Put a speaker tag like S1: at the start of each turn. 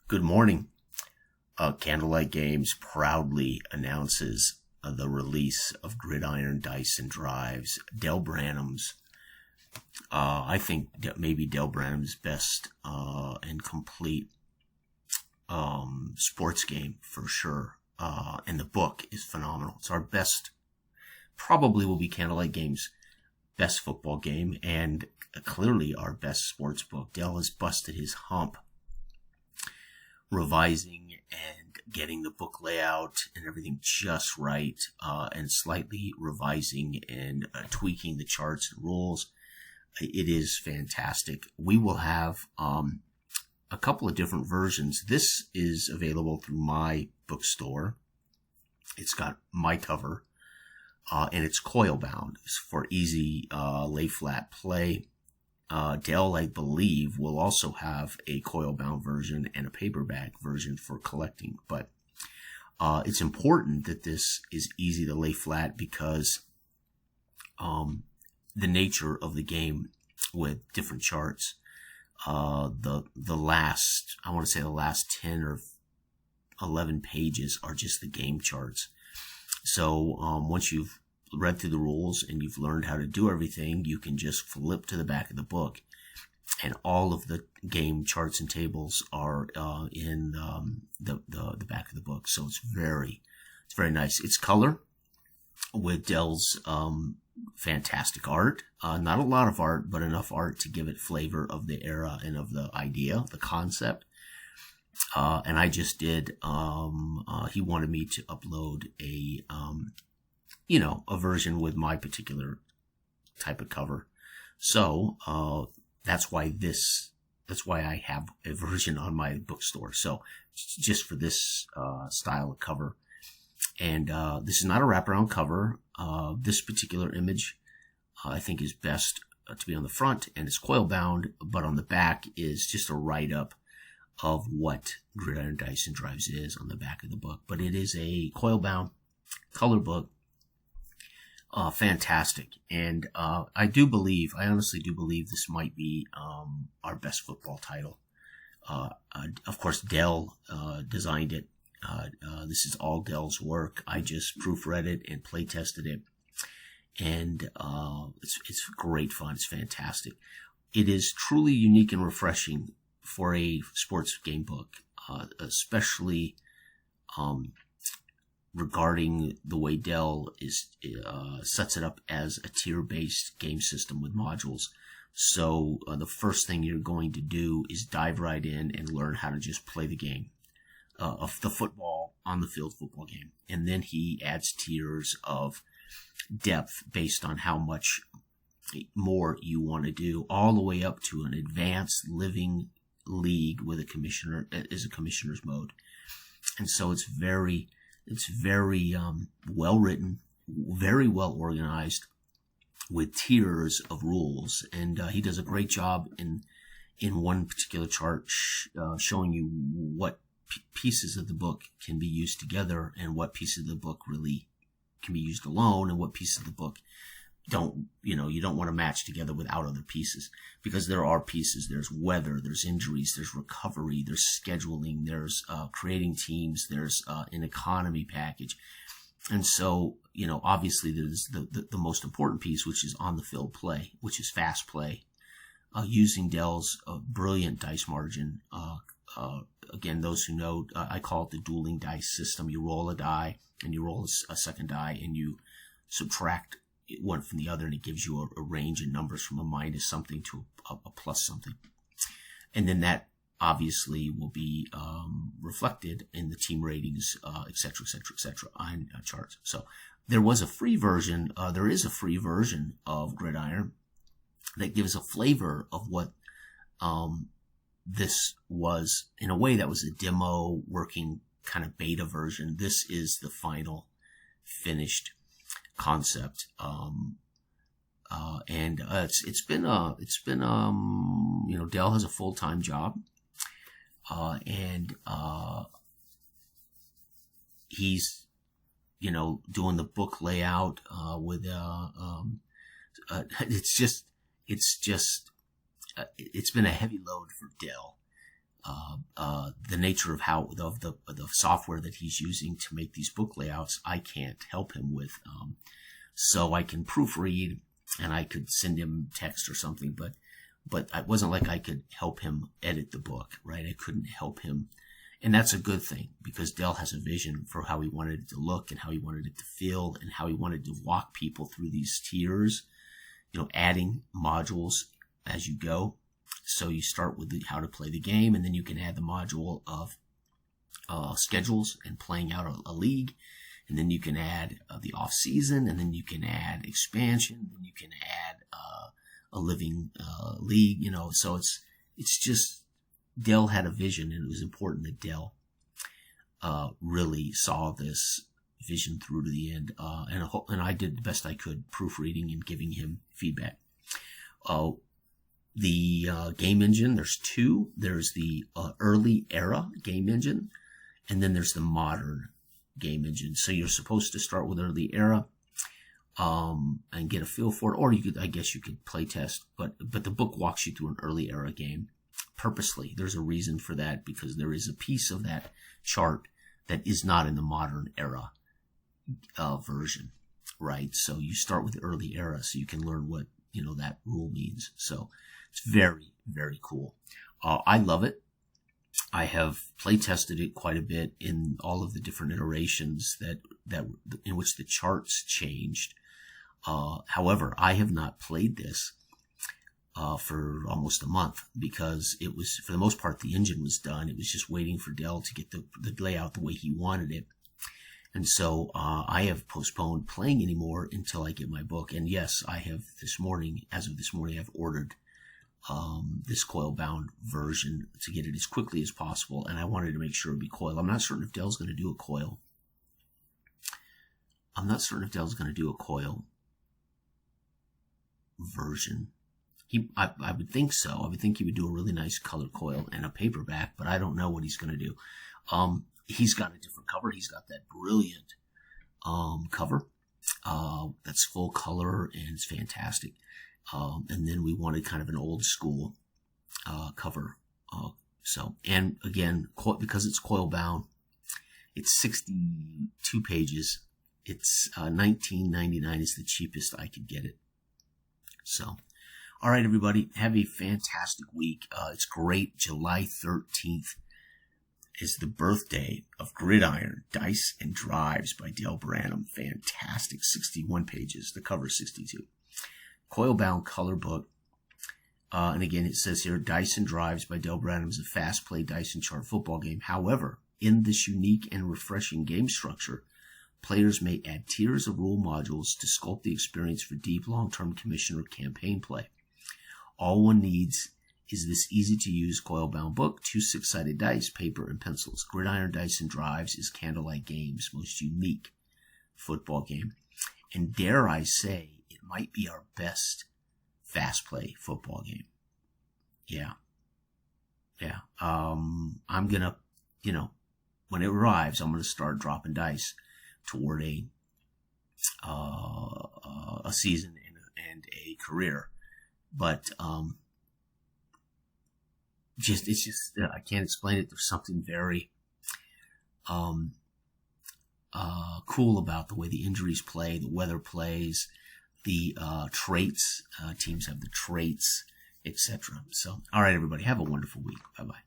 S1: Good morning. Candlelight Games proudly announces the release of Gridiron Dice and Drives, Dell Branham's, I think maybe Dell Branham's best and complete sports game for sure. And the book is phenomenal. It's our best, probably will be Candlelight Games' best football game, and clearly our best sports book. Dell has busted his hump revising and getting the book layout and everything just right, and slightly revising and tweaking the charts and rules. It is fantastic. We will have a couple of different versions. This is available through my bookstore. It's got my cover, and it's coil bound. It's for easy lay flat play. Dell, I believe, will also have a coil-bound version and a paperback version for collecting. But it's important that this is easy to lay flat because the nature of the game with different charts, the last 10 or 11 pages are just the game charts. So once you've read through the rules and you've learned how to do everything, you can just flip to the back of the book, and all of the game charts and tables are in the back of the book. So it's very nice. It's color with Dell's fantastic art. Not a lot of art, but enough art to give it flavor of the era and of the idea, the concept. And I just did. He wanted me to upload a version with my particular type of cover. So, that's why I have a version on my bookstore. So, just for this, style of cover. And, this is not a wraparound cover. This particular image, I think is best to be on the front, and it's coil bound, but on the back is just a write up of what Gridiron Dice and Drives is on the back of the book. But it is a coil bound color book. Fantastic. And I honestly do believe this might be our best football title. Of course, Dell designed it. This is all Dell's work. I just proofread it and play tested it. And it's great fun. It's fantastic. It is truly unique and refreshing for a sports game book, especially regarding the way Dell sets it up as a tier-based game system with modules. So the first thing you're going to do is dive right in and learn how to just play the game of the football on the field football game. And then he adds tiers of depth based on how much more you want to do, all the way up to an advanced living league with a commissioner's mode. And so it's very well written, very well organized, with tiers of rules, and he does a great job in one particular chart showing you what pieces of the book can be used together, and what pieces of the book really can be used alone, and what pieces of the book you don't want to match together without other pieces, because there are pieces. There's weather, there's injuries, there's recovery, there's scheduling, there's creating teams, there's an economy package. And so, obviously there's the most important piece, which is on the field play, which is fast play, using Dell's brilliant dice margin. Again, those who know, I call it the dueling dice system. You roll a die and you roll a second die and you subtract one from the other, and it gives you a range of numbers from a minus something to a plus something. And then that obviously will be reflected in the team ratings, et cetera, on charts. So there is a free version of Gridiron that gives a flavor of what this was. In a way, that was a demo working kind of beta version. This is the final finished concept. And it's been Dell has a full-time job, and he's doing the book layout with it's been a heavy load for Dell. the nature of how of the software that he's using to make these book layouts, I can't help him with. So I can proofread and I could send him text or something, but it wasn't like I could help him edit the book, right? I couldn't help him. And that's a good thing, because Dell has a vision for how he wanted it to look and how he wanted it to feel and how he wanted to walk people through these tiers, adding modules as you go. So you start with how to play the game, and then you can add the module of schedules and playing out a league. And then you can add the off season, and then you can add expansion, and you can add a living league, so it's just, Dell had a vision, and it was important that Dell really saw this vision through to the end, and I did the best I could proofreading and giving him feedback. The game engine, there's two. There's the early era game engine, and then there's the modern game engine. So you're supposed to start with early era and get a feel for it, or I guess you could play test, but the book walks you through an early era game purposely. There's a reason for that, because there is a piece of that chart that is not in the modern era version, right? So you start with the early era so you can learn what that rule means. So it's very, very cool. I love it. I have play tested it quite a bit in all of the different iterations that in which the charts changed. However, I have not played this for almost a month, because it was, for the most part, the engine was done. It was just waiting for Dell to get the layout the way he wanted it. And so I have postponed playing anymore until I get my book. And yes, I have as of this morning, I've ordered this coil-bound version to get it as quickly as possible. And I wanted to make sure it'd be coil. I'm not certain if Dell's going to do a coil. Version. I would think so. I would think he would do a really nice color coil and a paperback, but I don't know what he's going to do. He's got a different cover. He's got that brilliant cover that's full color, and it's fantastic. And then we wanted kind of an old school cover. And again, because it's coil bound, it's 62 pages. It's $19.99 is the cheapest I could get it. So, all right, everybody, have a fantastic week. It's great. July 13th is the birthday of Gridiron, Dice and Drives by Dale Branham. Fantastic. 61 pages. The cover is 62. Coil-bound color book. And again, it says here, Dice and Drives by Dale Branham is a fast-play dice and chart football game. However, in this unique and refreshing game structure, players may add tiers of rule modules to sculpt the experience for deep, long-term commission or campaign play. All one needs is this easy-to-use coil-bound book, 2 6-sided dice, paper, and pencils. Gridiron, Dice, and Drives is Candlelight Games' most unique football game. And dare I say, it might be our best fast-play football game. Yeah. I'm going to, when it arrives, I'm going to start dropping dice toward a season and a career. But it's just I can't explain it. There's something very cool about the way the injuries play, the weather plays, the traits. Teams have the traits, etc. So, all right, everybody, have a wonderful week. Bye-bye.